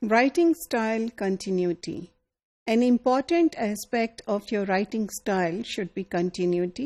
Writing style continuity. An important aspect of your writing style should be continuity,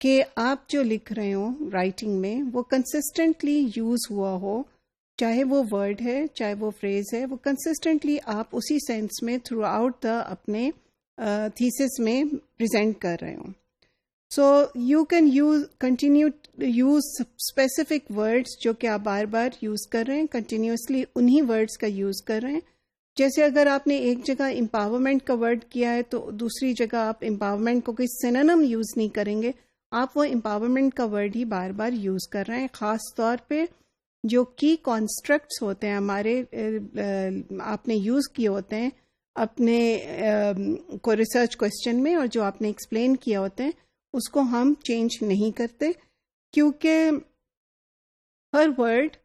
کہ آپ جو لکھ رہے ہو رائٹنگ میں وہ کنسسٹنٹلی یوز ہوا ہو، چاہے وہ ورڈ ہے چاہے وہ فریز ہے، وہ کنسسٹنٹلی آپ اسی سینس میں تھرو آؤٹ دا اپنے تھیسس میں پریزنٹ کر رہے ہوں. So you can continue use specific words جو کہ آپ بار بار یوز کر رہے ہیں، کنٹینیوسلی انہی ورڈس کا یوز کر رہے ہیں. جیسے اگر آپ نے ایک جگہ امپاورمنٹ کا ورڈ کیا ہے تو دوسری جگہ آپ امپاورمنٹ کو کوئی سینونم یوز نہیں کریں گے، آپ وہ امپاورمنٹ کا ورڈ ہی بار بار یوز کر رہے ہیں. خاص طور پہ جو کی کانسٹرکٹس ہوتے ہیں ہمارے آپ نے یوز کیے ہوتے ہیں اپنے کوئی ریسرچ کوسچن میں، اور جو آپ نے ایکسپلین کیا ہوتے ہیں اس کو ہم چینج نہیں کرتے، کیونکہ ہر ورڈ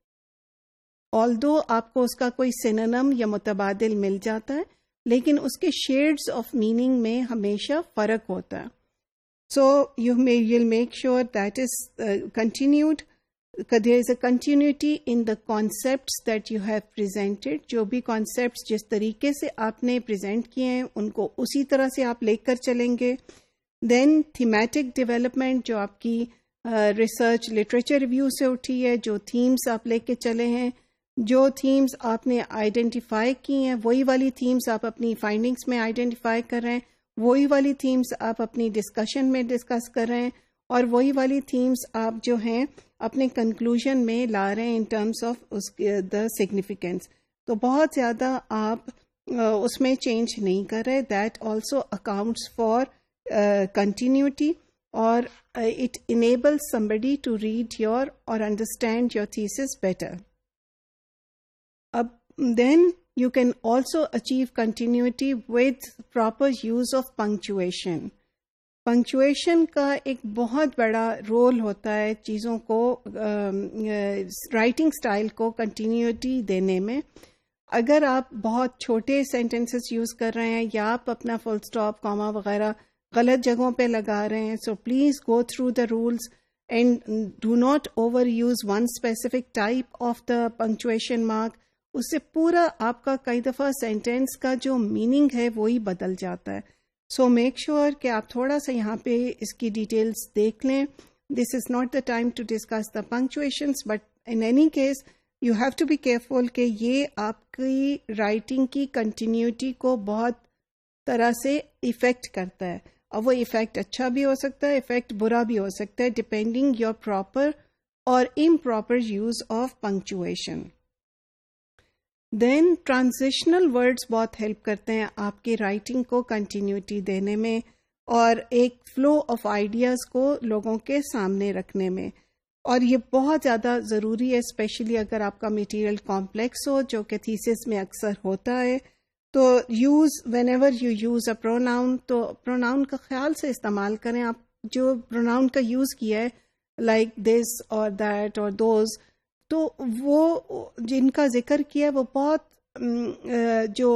آلدو آپ کو اس کا کوئی سینونم یا متبادل مل جاتا ہے، لیکن اس کے شیڈز آف میننگ میں ہمیشہ فرق ہوتا ہے. So you'll make sure that is continued. There is a continuity in the concepts that you have presented. جو بھی concepts جس طریقے سے آپ نے present کیے ہیں ان کو اسی طرح سے آپ لے کر چلیں گے. Then thematic development جو آپ کی research literature review سے اٹھی ہے، جو themes آپ لے کے چلے ہیں، جو themes آپ نے identify کی ہیں وہی والی themes آپ اپنی findings میں identify کر رہے ہیں، وہی والی تھیمز آپ اپنی ڈسکشن میں ڈسکس کر رہے ہیں، اور وہی والی تھیمز آپ جو ہیں اپنے کنکلوژن میں لا رہے ہیں in terms of the significance. تو بہت زیادہ آپ اس میں چینج نہیں کر رہے. That also accounts for continuity, اور it enables somebody to read your اور انڈرسٹینڈ یور تھیسس بیٹر. اب then you can also achieve continuity with proper use of punctuation. Punctuation کا ایک بہت بڑا رول ہوتا ہے چیزوں کو رائٹنگ سٹائل کو کنٹینیوٹی دینے میں. اگر آپ بہت چھوٹے سینٹینسز یوز کر رہے ہیں یا آپ اپنا فل سٹاپ کاما وغیرہ غلط جگہوں پہ لگا رہے ہیں، so please go through the rules and do not overuse one specific type of the punctuation mark. اس سے پورا آپ کا کئی دفعہ سینٹینس کا جو میننگ ہے وہی بدل جاتا ہے. سو میک شیور کہ آپ تھوڑا سا یہاں پہ اس کی ڈیٹیلز دیکھ لیں. This is not the time to discuss the punctuations, but in any case you have to be careful کہ یہ آپ کی رائٹنگ کی کنٹینیوٹی کو بہت طرح سے افیکٹ کرتا ہے، اور وہ افیکٹ اچھا بھی ہو سکتا ہے، افیکٹ برا بھی ہو سکتا ہے، ڈپینڈنگ یور پراپر اور improper use of punctuation. Then transitional words بہت ہیلپ کرتے ہیں آپ کی رائٹنگ کو کنٹینیوٹی دینے میں اور ایک فلو آف آئیڈیاز کو لوگوں کے سامنے رکھنے میں. اور یہ بہت زیادہ ضروری ہے، اسپیشلی اگر آپ کا مٹیریل کمپلیکس ہو، جو کہ تھیسس میں اکثر ہوتا ہے. تو use when ever you use a pronoun, تو پروناؤن کا خیال سے استعمال کریں. آپ جو پروناؤن کا یوز کیا ہے لائک دس اور دیٹ اور دوز، تو وہ جن کا ذکر کیا ہے وہ بہت جو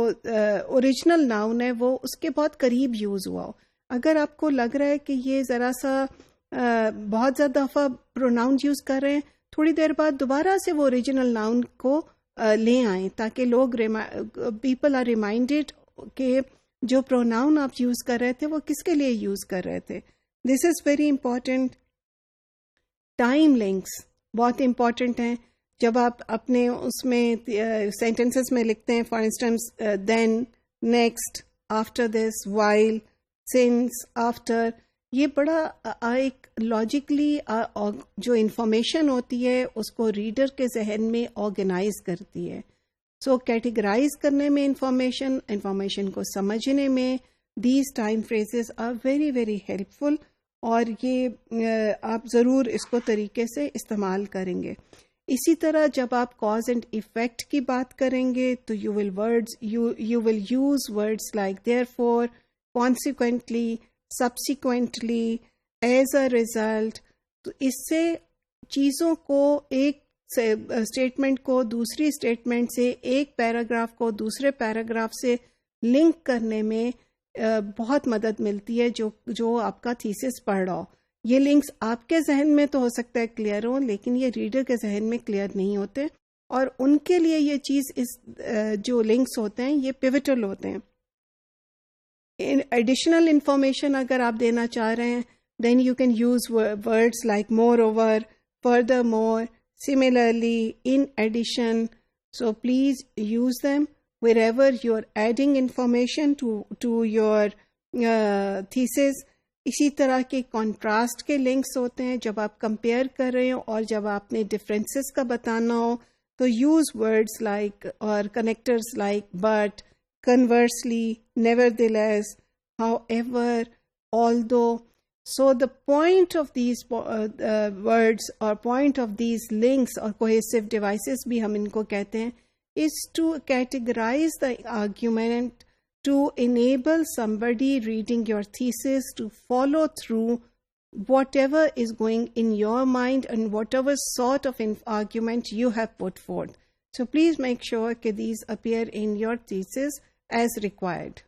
اوریجنل ناؤن ہے وہ اس کے بہت قریب یوز ہوا ہو. اگر آپ کو لگ رہا ہے کہ یہ ذرا سا بہت زیادہ دفعہ پروناؤن یوز کر رہے ہیں، تھوڑی دیر بعد دوبارہ سے وہ اوریجنل ناؤن کو لے آئیں تاکہ لوگ پیپل آر ریمائنڈیڈ کہ جو پروناؤن آپ یوز کر رہے تھے وہ کس کے لیے یوز کر رہے تھے. This is very important. Time links بہت امپورٹنٹ ہیں. جب آپ اپنے اس میں سینٹینسز میں لکھتے ہیں، for instance then, next, after this, while, since, after, یہ بڑا ایک لاجیکلی جو انفارمیشن ہوتی ہے اس کو ریڈر کے ذہن میں آرگنائز کرتی ہے. سو کیٹیگرائز کرنے میں انفارمیشن کو سمجھنے میں these time phrases are very very helpful, اور یہ آپ ضرور اس کو طریقے سے استعمال کریں گے. اسی طرح جب آپ کاز اینڈ ایفیکٹ کی بات کریں گے تو you will use words like therefore, consequently, subsequently, as a result. تو اس سے چیزوں کو ایک اسٹیٹمنٹ کو دوسری اسٹیٹمنٹ سے، ایک پیراگراف کو دوسرے پیراگراف سے لنک کرنے میں بہت مدد ملتی ہے جو آپ کا تھیسس پڑھ رہا ہو. یہ لنکس آپ کے ذہن میں تو ہو سکتا ہے کلیئر ہوں، لیکن یہ ریڈر کے ذہن میں کلیئر نہیں ہوتے، اور ان کے لیے یہ چیز جو لنکس ہوتے ہیں یہ پیوٹل ہوتے ہیں. ایڈیشنل انفارمیشن اگر آپ دینا چاہ رہے ہیں then you can use words like moreover, furthermore, similarly, in addition. So please use them wherever you are adding information to your thesis. اسی طرح کے کانٹراسٹ کے لنکس ہوتے ہیں جب آپ کمپیئر کر رہے ہو اور جب آپ نے ڈفرینسز کا بتانا ہو تو یوز ورڈس لائک اور connectors like but, conversely, nevertheless, however, although. So the point of these words or point of these links or cohesive devices بھی ہم ان کو کہتے ہیں is to categorize the argument to enable somebody reading your thesis to follow through whatever is going in your mind and whatever sort of argument you have put forth. So please make sure that these appear in your thesis as required.